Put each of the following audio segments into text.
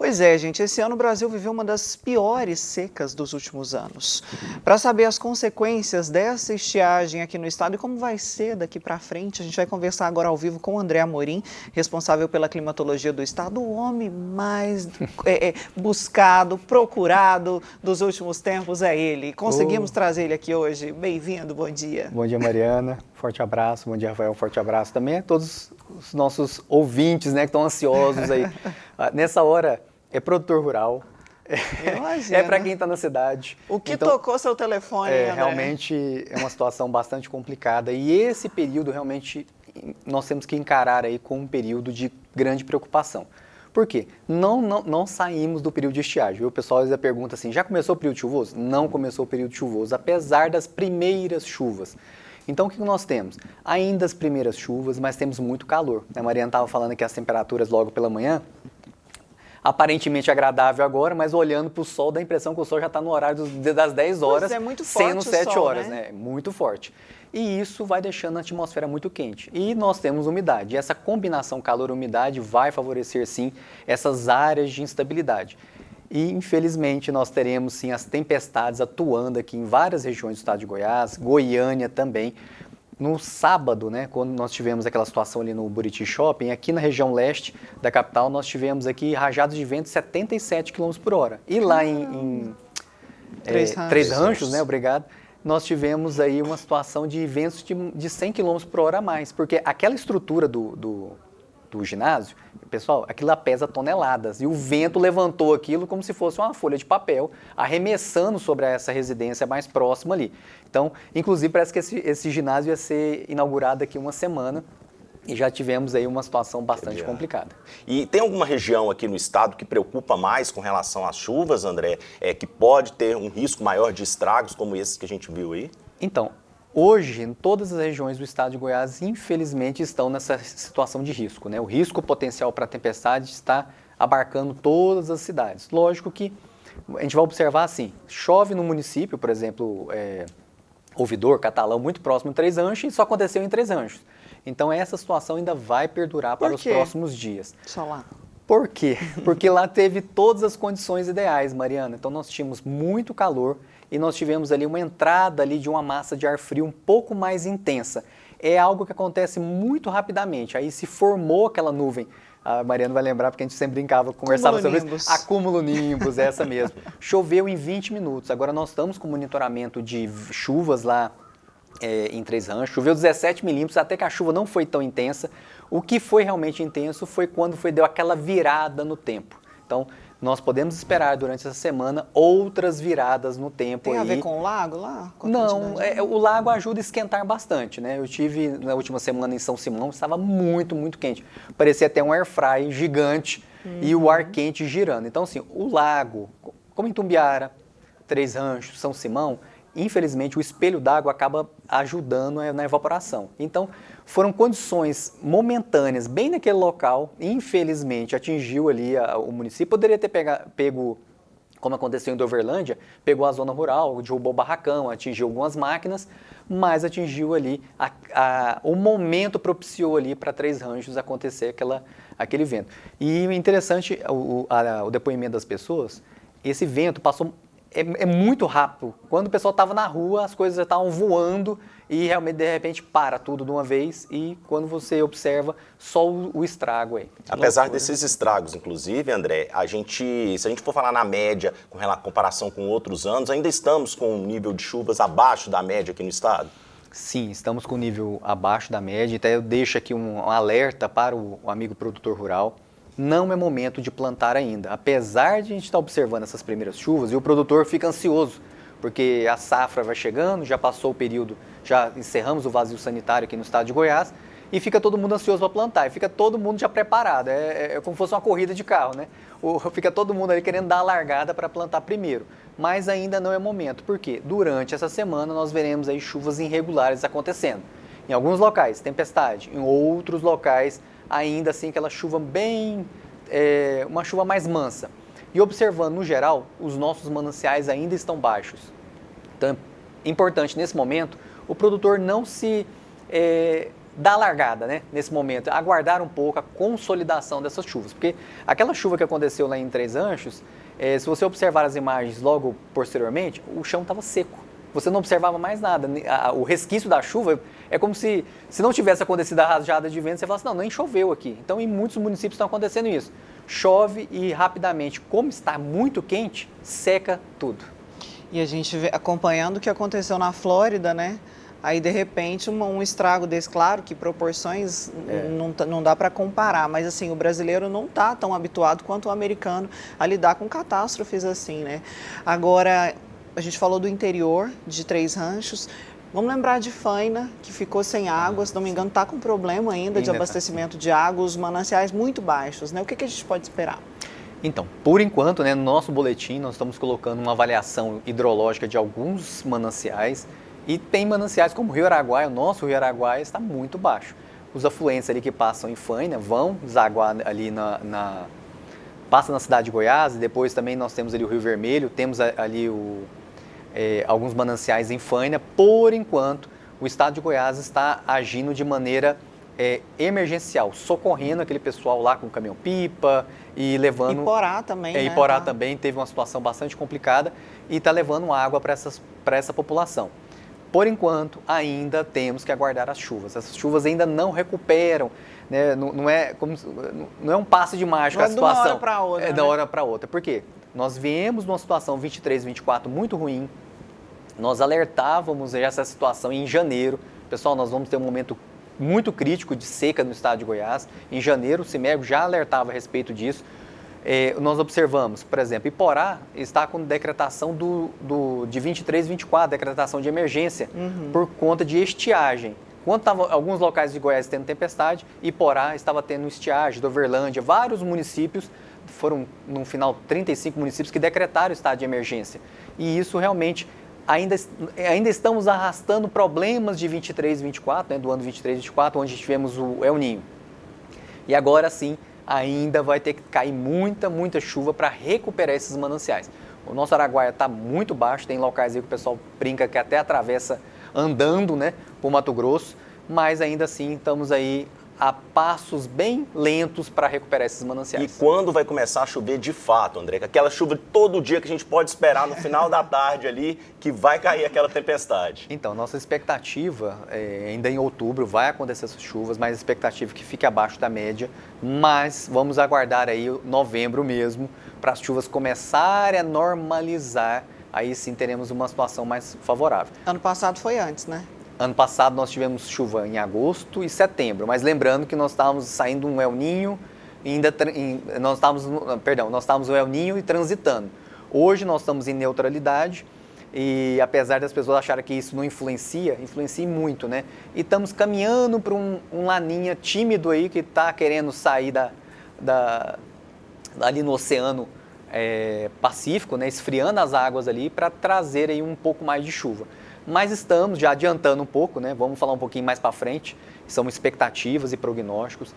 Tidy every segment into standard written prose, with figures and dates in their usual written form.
Pois é, gente, esse ano o Brasil viveu uma das piores secas dos últimos anos. Para saber as consequências dessa estiagem aqui no estado e como vai ser daqui para frente, a gente vai conversar agora ao vivo com o André Amorim, responsável pela climatologia do estado, o homem mais buscado, procurado dos últimos tempos é ele. Conseguimos trazer ele aqui hoje. Bem-vindo, bom dia. Bom dia, Mariana. Forte abraço. Bom dia, Rafael. Forte abraço também a todos os nossos ouvintes, né, que estão ansiosos aí. Nessa hora, é produtor rural, é para quem está na cidade. O que então, tocou seu telefone, André? Realmente é uma situação bastante complicada e esse período realmente nós temos que encarar aí como um período de grande preocupação. Por quê? Não saímos do período de estiagem. O pessoal às vezes pergunta assim, já começou o período chuvoso? Não começou o período chuvoso, apesar das primeiras chuvas. Então, o que nós temos? Ainda as primeiras chuvas, mas temos muito calor. A Mariana estava falando que as temperaturas logo pela manhã, aparentemente agradável agora, mas olhando para o sol, dá a impressão que o sol já está no horário das 10 horas, muito forte sendo 7 sol, horas, né? Muito forte. E isso vai deixando a atmosfera muito quente. E nós temos umidade. E essa combinação calor-umidade vai favorecer, sim, essas áreas de instabilidade. E, infelizmente, nós teremos, sim, as tempestades atuando aqui em várias regiões do estado de Goiás, Goiânia também. No sábado, né, quando nós tivemos aquela situação ali no Buriti Shopping, aqui na região leste da capital, nós tivemos aqui rajadas de vento de 77 km por hora. E lá em Três Ranchos, né, obrigado, nós tivemos aí uma situação de ventos de 100 km por hora a mais, porque aquela estrutura do ginásio, pessoal, aquilo lá pesa toneladas e o vento levantou aquilo como se fosse uma folha de papel, arremessando sobre essa residência mais próxima ali. Então, inclusive, parece que esse ginásio ia ser inaugurado daqui uma semana e já tivemos aí uma situação bastante complicada. E tem alguma região aqui no estado que preocupa mais com relação às chuvas, André, que pode ter um risco maior de estragos como esses que a gente viu aí? Então, hoje, em todas as regiões do estado de Goiás, infelizmente, estão nessa situação de risco, né? O risco potencial para tempestade está abarcando todas as cidades. Lógico que a gente vai observar assim, chove no município, por exemplo, Ouvidor, Catalão, muito próximo de Três Ranchos, e isso aconteceu em Três Ranchos. Então, essa situação ainda vai perdurar para os próximos dias. Só lá. Por quê? Porque lá teve todas as condições ideais, Mariana. Então, nós tínhamos muito calor, e nós tivemos ali uma entrada ali de uma massa de ar frio um pouco mais intensa. É algo que acontece muito rapidamente. Aí se formou aquela nuvem. A Mariana vai lembrar porque a gente sempre brincava, conversava sobre isso. Acúmulo nimbus, essa mesmo. Choveu em 20 minutos. Agora nós estamos com monitoramento de chuvas lá em Três Ranchos. Choveu 17 milímetros, até que a chuva não foi tão intensa. O que foi realmente intenso foi quando deu aquela virada no tempo. Então, nós podemos esperar durante essa semana outras viradas no tempo. Tem a ver com o lago lá? Não, o lago ajuda a esquentar bastante, né? Eu tive na última semana em São Simão, estava muito, muito quente. Parecia até um air fry gigante e o ar quente girando. Então, assim, o lago, como em Tumbiara, Três Ranchos, São Simão, infelizmente o espelho d'água acaba ajudando na evaporação. Então, foram condições momentâneas, bem naquele local, infelizmente atingiu ali o município, poderia ter pego, como aconteceu em Doverlândia, pegou a zona rural, derrubou o barracão, atingiu algumas máquinas, mas atingiu ali, o momento propiciou ali para Três Ranchos acontecer aquele vento. E interessante o depoimento das pessoas, esse vento passou muito rápido. Quando o pessoal estava na rua, as coisas já estavam voando e realmente, de repente, para tudo de uma vez e quando você observa, só o estrago aí. Apesar desses estragos, inclusive, André, se a gente for falar na média, com comparação com outros anos, ainda estamos com um nível de chuvas abaixo da média aqui no estado? Sim, estamos com um nível abaixo da média. Até eu deixo aqui um alerta para o amigo produtor rural. Não é momento de plantar ainda. Apesar de a gente estar observando essas primeiras chuvas, e o produtor fica ansioso, porque a safra vai chegando, já passou o período, já encerramos o vazio sanitário aqui no estado de Goiás, e fica todo mundo ansioso para plantar, e fica todo mundo já preparado. É como se fosse uma corrida de carro, né? Fica todo mundo ali querendo dar a largada para plantar primeiro. Mas ainda não é momento, porque durante essa semana nós veremos aí chuvas irregulares acontecendo. Em alguns locais, tempestade, em outros locais, ainda assim aquela chuva uma chuva mais mansa. E observando no geral, os nossos mananciais ainda estão baixos. Então é importante nesse momento o produtor não se dar largada, né, nesse momento, aguardar um pouco a consolidação dessas chuvas, porque aquela chuva que aconteceu lá em Três Anjos, se você observar as imagens logo posteriormente, o chão estava seco. Você não observava mais nada. O resquício da chuva é como se não tivesse acontecido a rajada de vento, você falasse, não, nem choveu aqui. Então, em muitos municípios estão acontecendo isso. Chove e rapidamente, como está muito quente, seca tudo. E a gente vê, acompanhando o que aconteceu na Flórida, né? Aí, de repente, um estrago desse, claro que proporções não dá para comparar, mas assim, o brasileiro não está tão habituado quanto o americano a lidar com catástrofes assim, né? Agora, a gente falou do interior, de Três Ranchos. Vamos lembrar de Faina, que ficou sem água, se não me engano, está com problema ainda de abastecimento de água, os mananciais muito baixos, né? O que a gente pode esperar? Então, por enquanto, né, no nosso boletim, nós estamos colocando uma avaliação hidrológica de alguns mananciais. E tem mananciais como o Rio Araguaia, o nosso Rio Araguaia está muito baixo. Os afluentes ali que passam em Faina vão desaguar ali passa na cidade de Goiás, e depois também nós temos ali o Rio Vermelho, temos ali alguns mananciais em Faina. Por enquanto, o estado de Goiás está agindo de maneira emergencial, socorrendo aquele pessoal lá com o caminhão-pipa e levando... Iporá também, né? Iporá também teve uma situação bastante complicada e está levando água para essa população. Por enquanto, ainda temos que aguardar as chuvas. Essas chuvas ainda não recuperam, né? Não é um passe de mágica a situação. De uma hora para outra. É da hora para outra. Por quê? Nós viemos numa situação 23, 24 muito ruim. Nós alertávamos essa situação em janeiro. Pessoal, nós vamos ter um momento muito crítico de seca no estado de Goiás. Em janeiro, o CIMERG já alertava a respeito disso. Nós observamos, por exemplo, Iporá está com decretação de 23 e 24, decretação de emergência, por conta de estiagem. Quando estavam alguns locais de Goiás tendo tempestade, Iporá estava tendo estiagem, Doverlândia, vários municípios, foram no final 35 municípios que decretaram estado de emergência. E isso realmente, ainda estamos arrastando problemas de 23 e 24, né, do ano 23 e 24, onde tivemos o El Niño. E agora sim, ainda vai ter que cair muita chuva para recuperar esses mananciais. O nosso Araguaia está muito baixo, tem locais aí que o pessoal brinca que até atravessa andando, né, por Mato Grosso, mas ainda assim estamos aí a passos bem lentos para recuperar esses mananciais. E quando vai começar a chover de fato, André? Aquela chuva todo dia que a gente pode esperar no final da tarde ali, que vai cair aquela tempestade. Então, nossa expectativa, ainda em outubro, vai acontecer essas chuvas, mas a expectativa é que fique abaixo da média, mas vamos aguardar aí novembro mesmo, para as chuvas começarem a normalizar, aí sim teremos uma situação mais favorável. Ano passado foi antes, né? Ano passado nós tivemos chuva em agosto e setembro, mas lembrando que nós estávamos saindo um El Niño, nós estávamos no El Niño e transitando. Hoje nós estamos em neutralidade e apesar das pessoas acharem que isso não influencia muito, né? E estamos caminhando para um laninha tímido aí que está querendo sair ali no Oceano Pacífico, né? Esfriando as águas ali para trazer aí um pouco mais de chuva. Mas estamos já adiantando um pouco, né? Vamos falar um pouquinho mais para frente, são expectativas e prognósticos.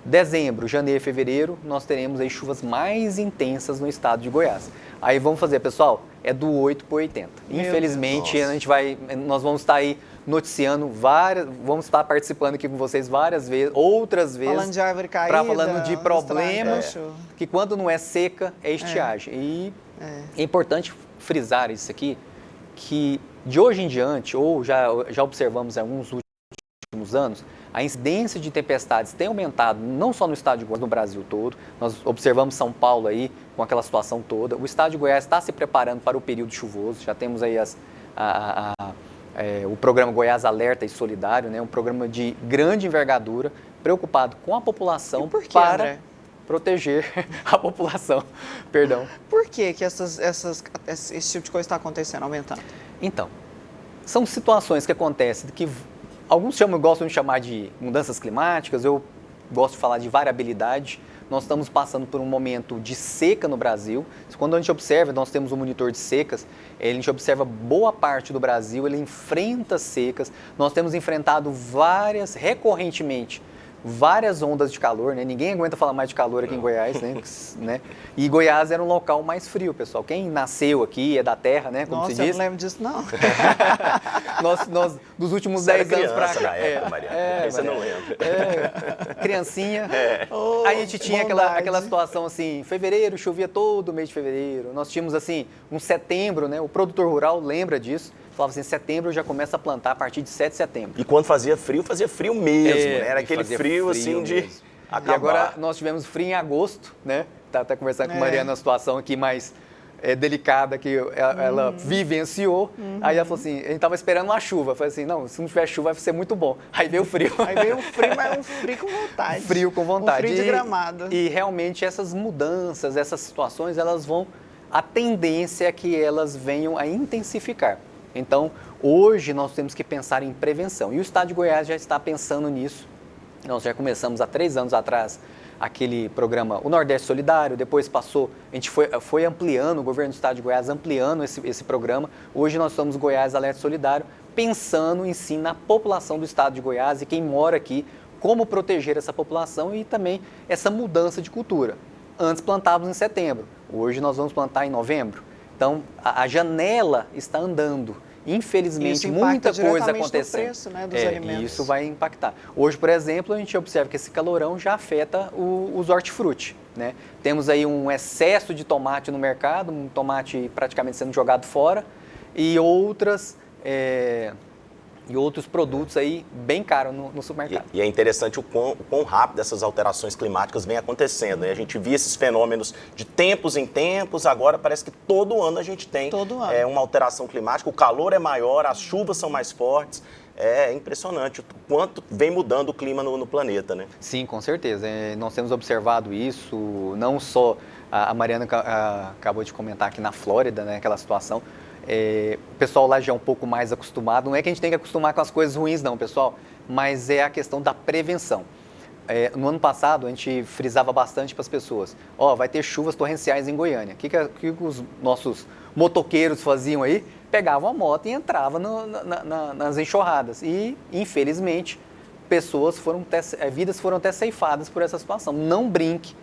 Dezembro, janeiro e fevereiro, nós teremos aí chuvas mais intensas no estado de Goiás. Aí vamos fazer, pessoal, é do 8 por 80. Infelizmente, nós vamos estar aí noticiando vamos estar participando aqui com vocês várias vezes, outras vezes. Falando de árvore caída. Falando de problemas, que quando não é seca, é estiagem. E é importante frisar isso aqui, que de hoje em diante, ou já observamos em alguns últimos anos, a incidência de tempestades tem aumentado não só no estado de Goiás, no Brasil todo. Nós observamos São Paulo aí com aquela situação toda. O estado de Goiás está se preparando para o período chuvoso. Já temos aí o programa Goiás Alerta e Solidário, né? Um programa de grande envergadura, preocupado com a população para André? Proteger a população. Perdão. Por que esse tipo de coisa está acontecendo, aumentando? Então, são situações que acontecem que alguns gostam de chamar de mudanças climáticas, eu gosto de falar de variabilidade. Nós estamos passando por um momento de seca no Brasil. Quando a gente observa, nós temos um monitor de secas, a gente observa boa parte do Brasil, ele enfrenta secas. Nós temos enfrentado recorrentemente, várias ondas de calor, né? Ninguém aguenta falar mais de calor aqui em Goiás, né? E Goiás era um local mais frio, pessoal. Quem nasceu aqui é da terra, né? Como Nossa, se eu diz. não lembro disso, não. Nós dos últimos Você era 10 anos pra criança cá. na época, Mariana. Você não lembra. Criancinha. Oh, Aí a gente tinha bondade. aquela situação assim, fevereiro, chovia todo mês de fevereiro. Nós tínhamos assim, um setembro, né? O produtor rural lembra disso. Falava assim, setembro já começa a plantar a partir de 7 de setembro. E quando fazia frio mesmo, né? Era e aquele fazia frio assim de mesmo. acabar. E agora nós tivemos frio em agosto, né? Tá até conversando com a Mariana, uma situação aqui mais delicada que ela vivenciou. Aí ela falou assim, a gente tava esperando uma chuva. Eu falei assim, não, se não tiver chuva vai ser muito bom. Aí veio o frio. Aí veio um frio, mas um frio com vontade. Frio com vontade. Um frio de gramado. E realmente essas mudanças, essas situações, elas vão... A tendência é que elas venham a intensificar. Então, hoje nós temos que pensar em prevenção. E o Estado de Goiás já está pensando nisso. Nós já começamos há 3 anos atrás aquele programa, o Nordeste Solidário, depois passou, a gente foi ampliando, o governo do Estado de Goiás ampliando esse programa. Hoje nós somos Goiás Alerta Solidário, pensando em si na população do Estado de Goiás e quem mora aqui, como proteger essa população e também essa mudança de cultura. Antes plantávamos em setembro, hoje nós vamos plantar em novembro. Então, a janela está andando. Infelizmente, muita coisa acontecendo. No preço, né, dos alimentos. E isso vai impactar. Hoje, por exemplo, a gente observa que esse calorão já afeta os hortifruti, né? Temos aí um excesso de tomate no mercado, um tomate praticamente sendo jogado fora, e outros produtos aí bem caros no supermercado. E é interessante o quão rápido essas alterações climáticas vêm acontecendo, né? A gente via esses fenômenos de tempos em tempos, agora parece que todo ano a gente tem uma alteração climática, o calor é maior, as chuvas são mais fortes. É impressionante o quanto vem mudando o clima no planeta, né? Sim, com certeza. Nós temos observado isso, não só a Mariana acabou de comentar aqui na Flórida, né, aquela situação. O pessoal lá já é um pouco mais acostumado. Não é que a gente tem que acostumar com as coisas ruins, não, pessoal, mas é a questão da prevenção. No ano passado, a gente frisava bastante para as pessoas, vai ter chuvas torrenciais em Goiânia. O que os nossos motoqueiros faziam aí? Pegavam a moto e entravam nas enxurradas. E, infelizmente, vidas foram até ceifadas por essa situação. Não brinque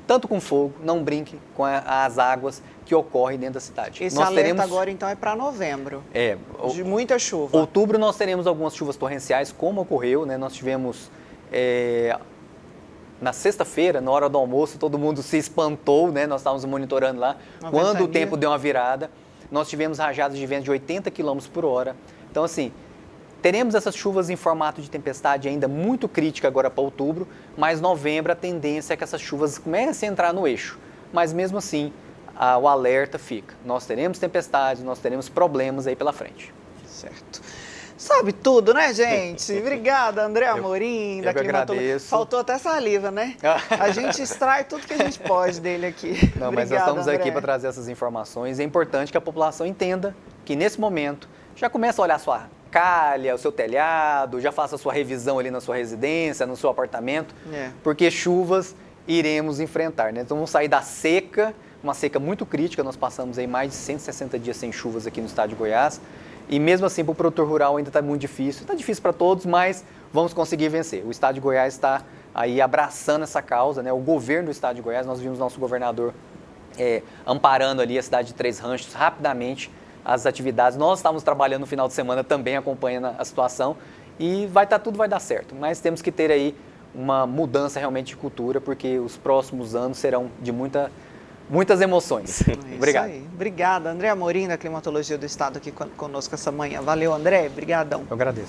tanto com fogo, não brinque com as águas que ocorrem dentro da cidade. Esse alerta agora, então, é para novembro. De muita chuva. Outubro nós teremos algumas chuvas torrenciais, como ocorreu, né? Nós tivemos, na sexta-feira, na hora do almoço, todo mundo se espantou, né? Nós estávamos monitorando lá. Quando o tempo deu uma virada, nós tivemos rajadas de vento de 80 km por hora. Então, assim, teremos essas chuvas em formato de tempestade ainda muito crítica agora para outubro, mas novembro a tendência é que essas chuvas comecem a entrar no eixo. Mas mesmo assim, o alerta fica. Nós teremos tempestades, nós teremos problemas aí pela frente. Certo. Sabe tudo, né, gente? Obrigada, André Amorim, da Climatologia. Faltou até saliva, né? A gente extrai tudo que a gente pode dele aqui. Não, mas nós estamos aqui para trazer essas informações. É importante que a população entenda que nesse momento já começa a olhar a sua calha, o seu telhado, já faça a sua revisão ali na sua residência, no seu apartamento, porque chuvas iremos enfrentar, né? Então vamos sair da seca, uma seca muito crítica, nós passamos aí mais de 160 dias sem chuvas aqui no estado de Goiás, e mesmo assim para o produtor rural ainda está muito difícil, está difícil para todos, mas vamos conseguir vencer. O estado de Goiás está aí abraçando essa causa, né? O governo do estado de Goiás, nós vimos nosso governador amparando ali a cidade de Três Ranchos rapidamente, as atividades. Nós estávamos trabalhando no final de semana também acompanhando a situação e tudo vai dar certo. Mas temos que ter aí uma mudança realmente de cultura, porque os próximos anos serão de muitas emoções. Obrigado. Isso aí. Obrigada, André Amorim, da Climatologia do Estado, aqui conosco essa manhã. Valeu, André. Obrigadão. Eu agradeço.